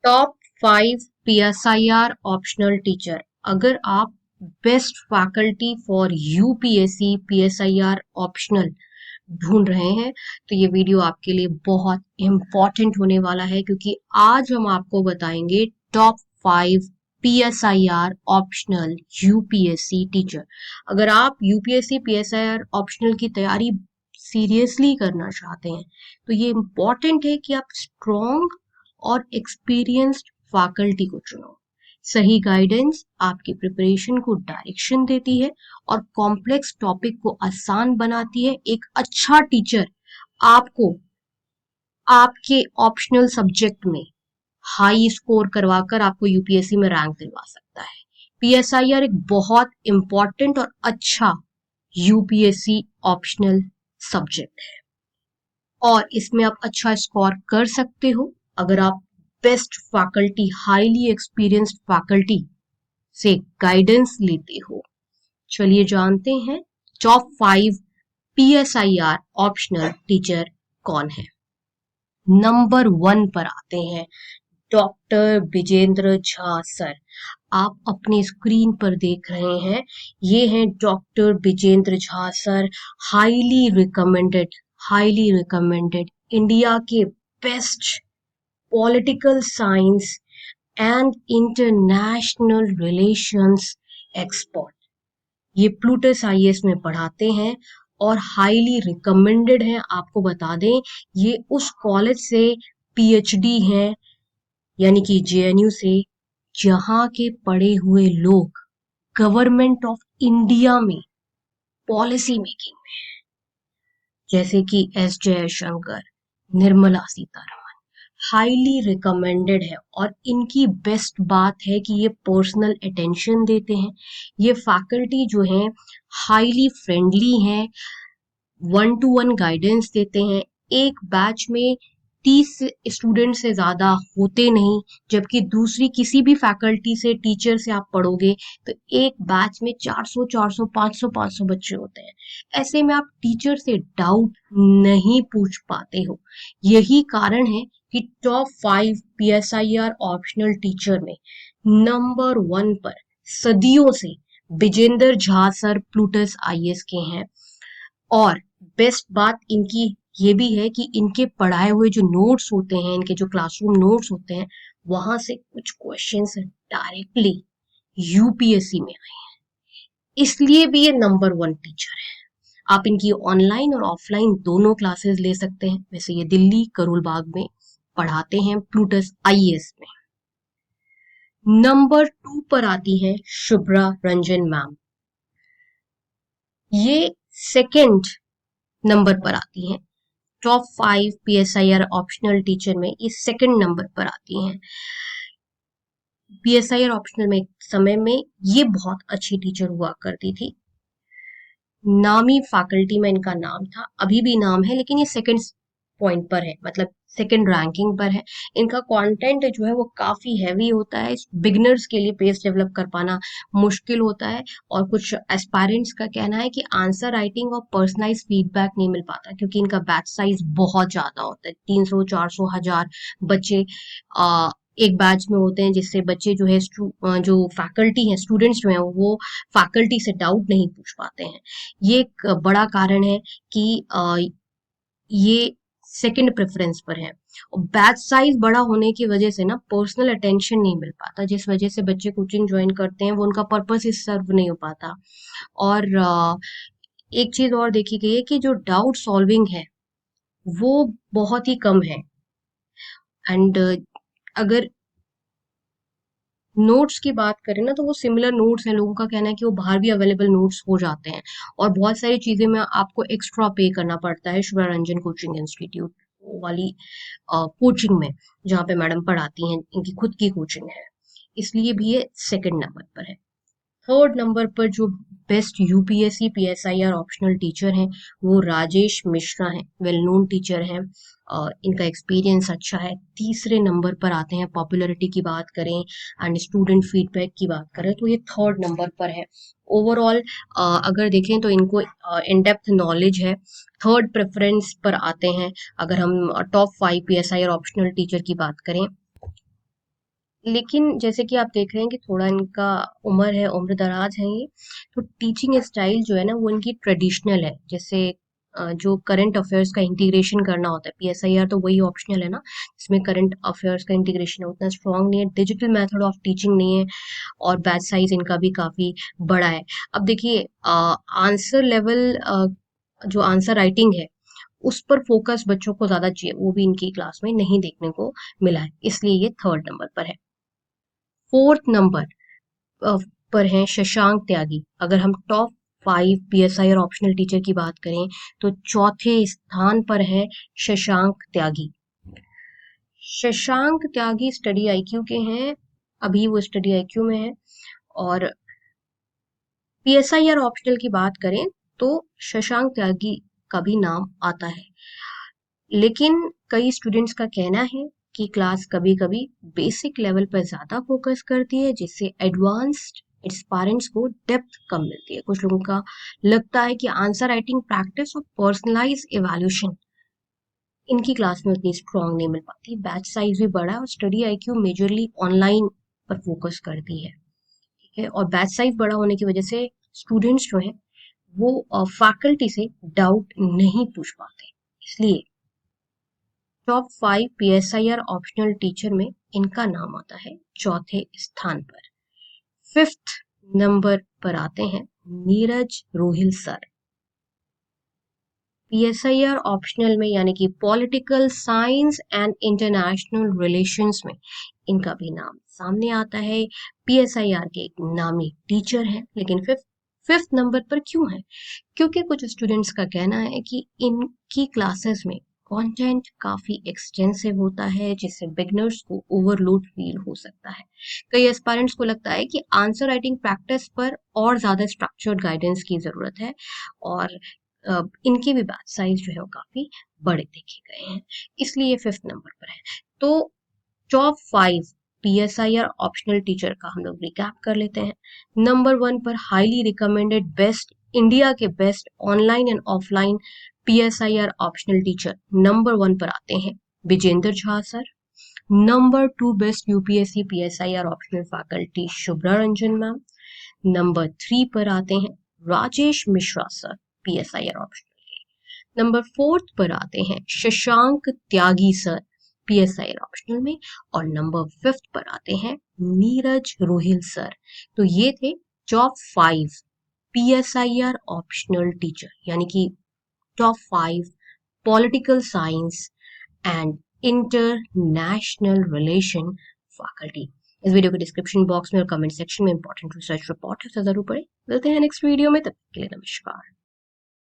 Top 5 PSIR optional teacher. अगर आप best faculty for UPSC PSIR optional ढूंढ रहे हैं तो ये वीडियो आपके लिए बहुत इंपॉर्टेंट होने वाला है, क्योंकि आज हम आपको बताएंगे top 5 PSIR optional UPSC teacher. अगर आप यूपीएससी PSIR ऑप्शनल की तैयारी सीरियसली करना चाहते हैं तो ये इंपॉर्टेंट है कि आप स्ट्रॉन्ग और एक्सपीरियंस्ड फैकल्टी को चुनो। सही गाइडेंस आपकी प्रिपरेशन को डायरेक्शन देती है और कॉम्प्लेक्स टॉपिक को आसान बनाती है। एक अच्छा टीचर आपको आपके ऑप्शनल सब्जेक्ट में हाई स्कोर करवाकर आपको यूपीएससी में रैंक दिलवा सकता है। पीएसआईआर एक बहुत इंपॉर्टेंट और अच्छा यूपीएससी ऑप्शनल सब्जेक्ट है और इसमें आप अच्छा स्कोर कर सकते हो अगर आप best faculty, highly experienced faculty से गाइडेंस लेते हो। चलिए जानते हैं टॉप 5 PSIR ऑप्शनल टीचर कौन है। नंबर 1 पर आते हैं डॉक्टर विजेंद्र झा सर। आप अपने स्क्रीन पर देख रहे हैं, ये हैं doctor Vijendra Jha sir. Highly recommended India के best political science and international relations expert. ये प्लूटस आईएएस में पढ़ाते हैं और हाईली रिकमेंडेड हैं। आपको बता दें, ये उस कॉलेज से पीएचडी हैं, यानी कि जेएनयू से, जहां के पढ़े हुए लोग गवर्नमेंट ऑफ इंडिया में पॉलिसी मेकिंग में, जैसे कि S Jaishankar, Nirmala Sitharaman, highly recommended है। और इनकी बेस्ट बात है कि ये पर्सनल अटेंशन देते हैं। ये फैकल्टी जो है हाईली फ्रेंडली हैं, 1-to-1 गाइडेंस देते हैं। एक बैच में 30 स्टूडेंट से ज्यादा होते नहीं, जबकि दूसरी किसी भी फैकल्टी से, टीचर से आप पढ़ोगे तो एक बैच में 400 400 500 बच्चे होते हैं। ऐसे में आप टीचर से डाउट नहीं पूछ पाते हो। यही कारण है कि टॉप 5 PSIR ऑप्शनल टीचर में नंबर 1 पर सदियों से Vijendra Jha sir Plutus IAS के हैं। और बेस्ट बात इनकी ये भी है कि इनके पढ़ाए हुए जो नोट्स होते हैं, इनके जो क्लासरूम नोट्स होते हैं, वहां से कुछ क्वेश्चंस डायरेक्टली यूपीएससी में आए हैं, इसलिए भी ये नंबर 1 टीचर है। आप इनकी ऑनलाइन और ऑफलाइन दोनों क्लासेस ले सकते हैं। वैसे ये दिल्ली करोल बाग में पढ़ाते हैं, प्लूटस आईएएस में। नंबर 2 पर आती है शुभ्रा रंजन मैम। ये सेकंड नंबर पर आती हैं टॉप 5 PSIR ऑप्शनल टीचर में। ये सेकंड नंबर पर आती हैं। पीएसआईआर ऑप्शनल में एक समय में ये बहुत अच्छी टीचर हुआ करती थी। नामी फैकल्टी में इनका नाम था, अभी भी नाम है, लेकिन ये सेकंड पॉइंट पर है, मतलब सेकंड रैंकिंग पर है। इनका कंटेंट जो है वो काफी हैवी होता है। बिगिनर्स के लिए पेज डेवलप कर पाना मुश्किल होता है। और कुछ एस्पायरेंट्स का कहना है कि आंसर राइटिंग और पर्सनलाइज फीडबैक नहीं मिल पाता, क्योंकि इनका बैच साइज बहुत ज्यादा होता है। 300 400 1000 बच्चे एक बैच में होते हैं, जिससे बच्चे जो है जो फैकल्टी है, स्टूडेंट्स जो है वो फैकल्टी से डाउट नहीं पूछ पाते हैं। ये एक बड़ा कारण है कि ये सेकंड प्रेफरेंस पर है। और बैच साइज बड़ा होने की वजह से ना पर्सनल अटेंशन नहीं मिल पाता, जिस वजह से बच्चे कोचिंग ज्वाइन करते हैं वो उनका पर्पस ही सर्व नहीं हो पाता। और एक चीज और देखी गई है कि जो डाउट सॉल्विंग है वो बहुत ही कम है। एंड अगर नोट्स की बात करें ना, तो वो सिमिलर नोट्स हैं। लोगों का कहना है कि वो बाहर भी अवेलेबल नोट्स हो जाते हैं। और बहुत सारी चीजें में आपको एक्स्ट्रा पे करना पड़ता है शुभ्रा रंजन कोचिंग इंस्टीट्यूट वाली कोचिंग में, जहाँ पे मैडम पढ़ाती हैं, इनकी खुद की कोचिंग है, इसलिए भी ये सेकंड नंबर पर है। थर्ड नंबर पर जो best UPSC PSIR optional teacher हैं वो राजेश मिश्रा हैं, वेल नोन टीचर हैं। इनका एक्सपीरियंस अच्छा है। तीसरे नंबर पर आते हैं, पॉपुलैरिटी की बात करें एंड स्टूडेंट फीडबैक की बात करें तो ये थर्ड नंबर पर है। ओवरऑल अगर देखें तो इनको इन डेप्थ नॉलेज है। थर्ड प्रेफरेंस पर आते हैं अगर हम टॉप 5 PSIR ऑप्शनल टीचर की बात करें। लेकिन जैसे कि आप देख रहे हैं कि थोड़ा इनका उम्र है, उम्र दराज है ये, तो टीचिंग स्टाइल जो है ना वो इनकी ट्रेडिशनल है। जैसे जो करंट अफेयर्स का इंटीग्रेशन करना होता है, पीएसआईआर तो वही ऑप्शनल है ना, इसमें करंट अफेयर्स का इंटीग्रेशन उतना स्ट्रांग नहीं है, डिजिटल मेथड ऑफ टीचिंग नहीं है, और बैच साइज इनका भी काफी बड़ा है। अब देखिए आंसर लेवल, जो आंसर राइटिंग है उस पर फोकस बच्चों को ज्यादा चाहिए, वो भी इनकी क्लास में नहीं देखने को मिला है, इसलिए ये थर्ड नंबर पर है। फोर्थ नंबर पर हैं शशांक त्यागी। अगर हम टॉप 5 पीएसआई और ऑप्शनल टीचर की बात करें तो चौथे स्थान पर है शशांक त्यागी। शशांक त्यागी स्टडी आईक्यू के हैं, अभी वो स्टडी आईक्यू में है। और पीएसआई और ऑप्शनल की बात करें तो शशांक त्यागी का भी नाम आता है। लेकिन कई स्टूडेंट्स का कहना है कि क्लास कभी कभी बेसिक लेवल पर ज्यादा फोकस करती है, जिससे एडवांस्ड एस्पायरेंट्स को डेप्थ कम मिलती है। कुछ लोगों का लगता है कि आंसर राइटिंग प्रैक्टिस और पर्सनलाइज इवैल्यूएशन इनकी क्लास में उतनी स्ट्रांग नहीं मिल पाती। बैच साइज भी बड़ा है और स्टडी आईक्यू मेजरली ऑनलाइन पर फोकस करती है। ठीक है, और बैच साइज बड़ा होने की वजह से स्टूडेंट्स जो है वो फैकल्टी से डाउट नहीं पूछ पाते। इसलिए टॉप 5 पीएसआईआर ऑप्शनल टीचर में इनका नाम आता है चौथे स्थान पर। फिफ्थ नंबर पर आते हैं Neeraj Rohail sir. PSIR optional में यानी कि political science and international relations में इनका भी नाम सामने आता है। पीएसआईआर के एक नामी टीचर हैं, लेकिन फिफ्थ नंबर पर क्यों है? क्योंकि कुछ स्टूडेंट्स का कहना है कि इनकी क्लासेस में कंटेंट काफी एक्सटेंसिव होता है, जिससे बिगनर्स को ओवरलोड फील हो सकता है। कई एस्पायरेंट्स को लगता है कि आंसर राइटिंग प्रैक्टिस पर और ज्यादा स्ट्रक्चर्ड गाइडेंस की जरूरत है, और इनके भी बैच साइज जो है वो काफी बड़े देखे गए हैं, इसलिए ये फिफ्थ नंबर पर है। तो टॉप 5 पीएसआईआर ऑप्शनल टीचर का हम लोग रिकैप कर लेते हैं। नंबर 1 पर हाईली रिकमेंडेड बेस्ट, इंडिया के best online and offline PSIR optional teacher number 1 पर आते हैं Vijendra Jha sir. Number 2 best UPSC PSIR optional faculty Shubhra Ranjan ma'am. Number 3 पर आते हैं Rajesh Mishra sir, PSIR optional के। नंबर 4 पर आते हैं Shashank Tyagi sir, PSIR optional में। और नंबर 5 पर आते हैं नीरज रोहिल सर। तो ये थे टॉप 5 पीएसआईआर ऑप्शनल टीचर, यानी कि top 5 political science and international relation faculty. इस वीडियो के डिस्क्रिप्शन बॉक्स में और कमेंट सेक्शन में इंपॉर्टेंट रिसर्च रिपोर्ट है, तो जरूर पढ़ें। मिलते हैं नेक्स्ट वीडियो में, तब तक के लिए नमस्कार।